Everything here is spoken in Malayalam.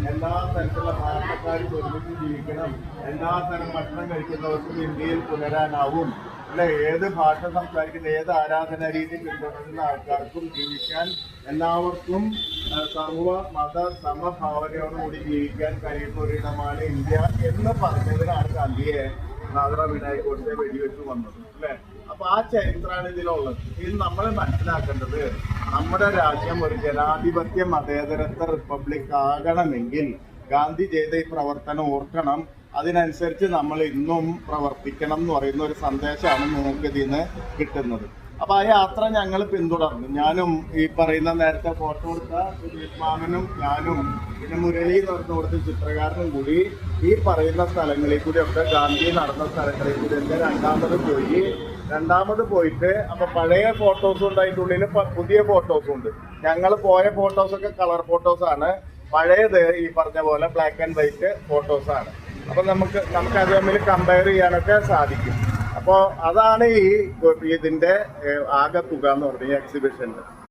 എല്ലാ തരത്തിലുള്ള ഭാഷക്കാരും ഒരുമിച്ച് ജീവിക്കണം, എല്ലാ തരം ഭക്ഷണം കഴിക്കുന്നവർക്കും ഇന്ത്യയിൽ പുലരാനാവും, അല്ലെ? ഏത് ഭാഷ സംസാരിക്കുന്ന, ഏത് ആരാധനാ രീതി പിന്തുടരുന്ന ആൾക്കാർക്കും ജീവിക്കാൻ, എല്ലാവർക്കും സർവ മത സമഭാവനയോടുകൂടി ജീവിക്കാൻ കഴിയുന്ന ഒരിടമാണ് ഇന്ത്യ എന്ന് പറഞ്ഞതിനാണ് ഗാന്ധിയെ നാദറ വിനായക് ഗോഡ്സെ വെടിവെച്ച് വന്നത്, അല്ലെ? അപ്പൊ ആ ചരിത്രമാണ് ഇതിലുള്ളത്. ഇത് നമ്മൾ മനസ്സിലാക്കേണ്ടത്, നമ്മുടെ രാജ്യം ഒരു ജനാധിപത്യ മതേതരത്വ റിപ്പബ്ലിക് ആകണമെങ്കിൽ ഗാന്ധി ചെയ്ത ഈ പ്രവർത്തനം ഓർക്കണം. അതിനനുസരിച്ച് നമ്മൾ ഇന്നും പ്രവർത്തിക്കണം എന്ന് പറയുന്ന ഒരു സന്ദേശമാണ് നിങ്ങൾക്ക് ഇതിൽ നിന്ന് കിട്ടുന്നത്. അപ്പൊ ആ യാത്ര ഞങ്ങൾ പിന്തുടർന്നു. ഞാനും ഈ പറയുന്ന നേരത്തെ ഫോട്ടോ എടുത്ത മാമനും ഞാനും പിന്നെ മുരളി എന്ന് പറഞ്ഞു കൊടുത്ത ചിത്രകാരനും കൂടി ഈ പറയുന്ന സ്ഥലങ്ങളിൽ കൂടി ഒക്കെ, ഗാന്ധി നടന്ന സ്ഥലങ്ങളിൽ കൂടി ഒക്കെ രണ്ടാമത് പോയിട്ട് അപ്പൊ പഴയ ഫോട്ടോസും ഉണ്ട്, അതിൻ്റെ ഉള്ളിൽ പുതിയ ഫോട്ടോസും ഉണ്ട്. ഞങ്ങൾ പോയ ഫോട്ടോസൊക്കെ കളർ ഫോട്ടോസാണ്, പഴയത് ഈ പറഞ്ഞ പോലെ ബ്ലാക്ക് ആൻഡ് വൈറ്റ് ഫോട്ടോസാണ്. അപ്പൊ നമുക്ക് അത് തമ്മിൽ കമ്പയർ ചെയ്യാനൊക്കെ സാധിക്കും. അപ്പോൾ അതാണ് ഇതിന്റെ ആകെ തുക എന്ന് പറഞ്ഞ എക്സിബിഷന്റെ.